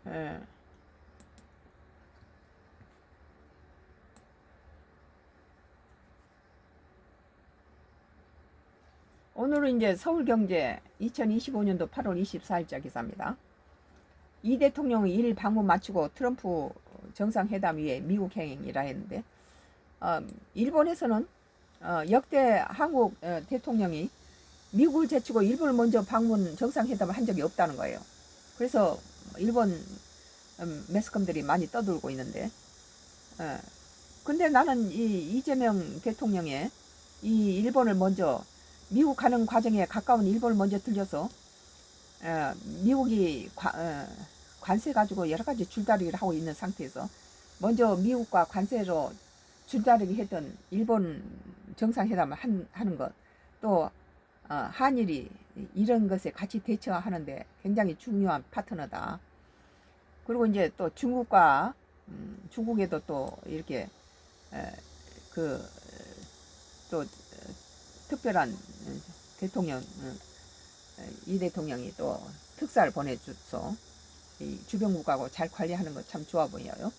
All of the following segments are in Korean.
예. 오늘은 이제 서울경제 2025년도 8월 24일자 기사입니다. 이 대통령이 일 방문 마치고 트럼프 정상회담 위에 미국 행이라 했는데, 일본에서는 역대 한국 대통령이 미국을 제치고 일본을 먼저 방문 정상회담을 한 적이 없다는 거예요. 그래서 일본 매스컴들이 많이 떠들고 있는데, 근데 나는 이 이재명 대통령의 이 일본을 먼저 미국 가는 과정에 가까운 일본을 먼저 들려서 미국이 관세 가지고 여러 가지 줄다리기를 하고 있는 상태에서 먼저 미국과 관세로 줄다리기 했던 일본 정상회담을 하는 것, 또 한일이 이런 것에 같이 대처하는데 굉장히 중요한 파트너다. 그리고 이제 또 중국과 중국에도 또 이렇게 또 특별한 대통령, 이 대통령이 또 특사를 보내줘서 주변국하고 잘 관리하는 거 참 좋아 보여요.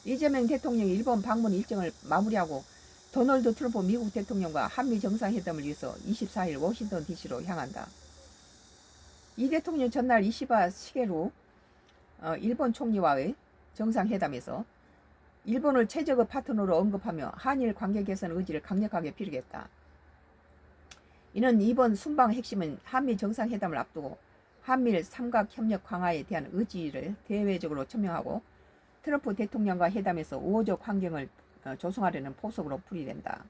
이재명 대통령이 일본 방문 일정을 마무리하고 도널드 트럼프 미국 대통령과 한미 정상회담을 위해서 24일 워싱턴 DC로 향한다. 이 대통령 전날 이시바 시게루 일본 총리와의 정상회담에서 일본을 최적의 파트너로 언급하며 한일 관계 개선 의지를 강력하게 필요했다. 이는 이번 순방 핵심은 한미 정상회담을 앞두고 한미일 삼각협력 강화에 대한 의지를 대외적으로 천명하고 트럼프 대통령과 회담에서 우호적 환경을 조성하려는 포석으로 풀이된다.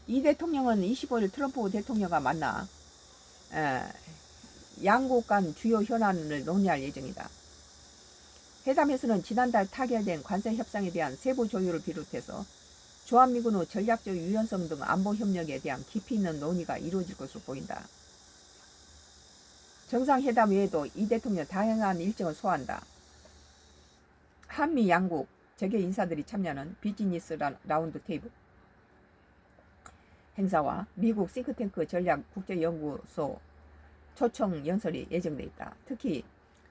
이 대통령은 25일 트럼프 대통령과 만나 양국 간 주요 현안을 논의할 예정이다. 회담에서는 지난달 타결된 관세 협상에 대한 세부 조율을 비롯해서 주한미군의 전략적 유연성 등 안보 협력에 대한 깊이 있는 논의가 이루어질 것으로 보인다. 정상회담 외에도 이 대통령 다양한 일정을 소화한다. 한미 양국 재계 인사들이 참여하는 비즈니스 라운드 테이블 행사와 미국 싱크탱크 전략 국제연구소 초청 연설이 예정돼 있다. 특히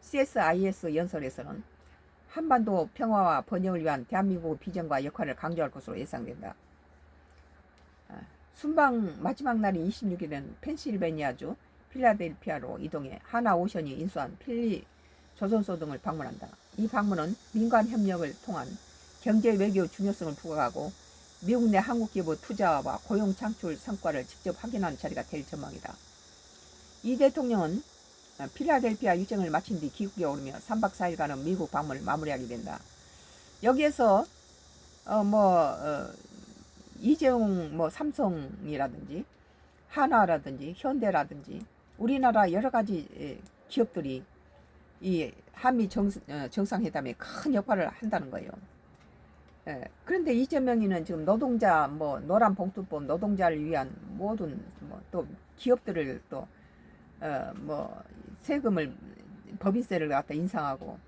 CSIS 연설에서는 한반도 평화와 번영을 위한 대한민국의 비전과 역할을 강조할 것으로 예상된다. 순방 마지막 날인 26일은 펜실베니아주 필라델피아로 이동해 하나오션이 인수한 필리 조선소 등을 방문한다. 이 방문은 민간 협력을 통한 경제 외교 중요성을 부각하고 미국 내 한국 기업의 투자와 고용 창출 성과를 직접 확인하는 자리가 될 전망이다. 이 대통령은 필라델피아 일정을 마친 뒤 귀국에 오르며 3박 4일간의 미국 방문을 마무리하게 된다. 여기에서 이재용 삼성이라든지 한화라든지 현대라든지 우리나라 여러 가지 기업들이 이 한미 정상회담에 큰 역할을 한다는 거예요. 그런데 이재명이는 지금 노동자 노란 봉투법 노동자를 위한 모든 또 기업들을 또 세금을 법인세를 갖다 인상하고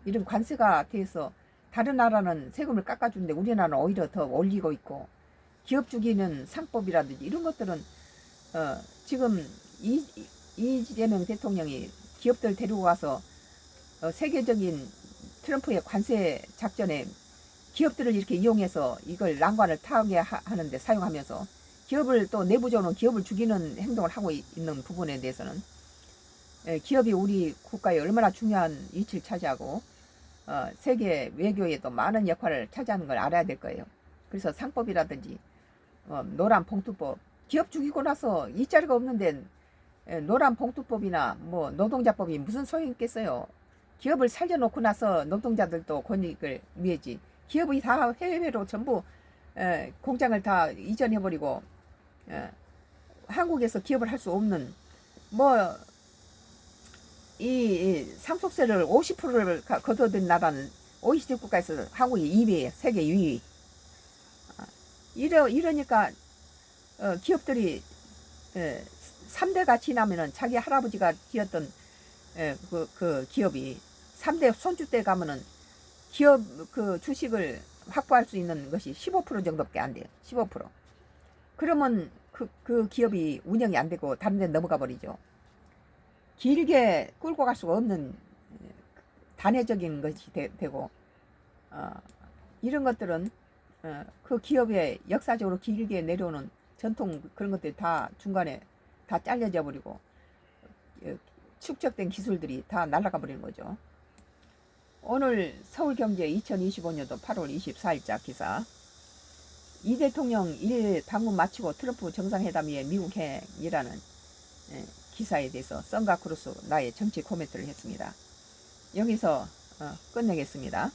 이런 관세가 돼서 다른 나라는 세금을 깎아주는데 우리나라는 오히려 더 올리고 있고 기업 주기는 상법이라든지 이런 것들은 지금 이재명 대통령이 기업들 데리고 가서 세계적인 트럼프의 관세 작전에 기업들을 이렇게 이용해서 이걸 난관을 타게 하는데 사용하면서 기업을 또 내부적으로 기업을 죽이는 행동을 하고 있는 부분에 대해서는 기업이 우리 국가에 얼마나 중요한 위치를 차지하고 세계 외교에도 많은 역할을 차지하는 걸 알아야 될 거예요. 그래서 상법이라든지 노란 봉투법 기업 죽이고 나서 일자리가 없는데 노란 봉투법이나 노동자법이 무슨 소용이 있겠어요. 기업을 살려놓고 나서 노동자들도 권익을 위해지 기업이 다 해외로 전부 공장을 다 이전해버리고 한국에서 기업을 할 수 없는 이 상속세를 50%를 거둬든 나라는 OECD 국가에서 한국이 2위에 세계 2위. 이러니까 기업들이 3대가 지나면은 자기 할아버지가 지었던 그 기업이 3대 손주 때 가면은 기업 그 주식을 확보할 수 있는 것이 15% 정도밖에 안 돼요. 15%. 그러면 그 기업이 운영이 안 되고 다른 데 넘어가 버리죠. 길게 끌고 갈 수가 없는 단회적인 것이 되고 이런 것들은 그 기업의 역사적으로 길게 내려오는 전통 그런 것들이 다 중간에 다 잘려져 버리고 축적된 기술들이 다 날아가 버리는 거죠. 오늘 서울경제 2025년도 8월 24일자 기사. 이 대통령 일 방문 마치고 트럼프 정상회담 위에 미국행이라는 기사에 대해서 썬가크루스 나의 정치 코멘트를 했습니다. 여기서 끝내겠습니다.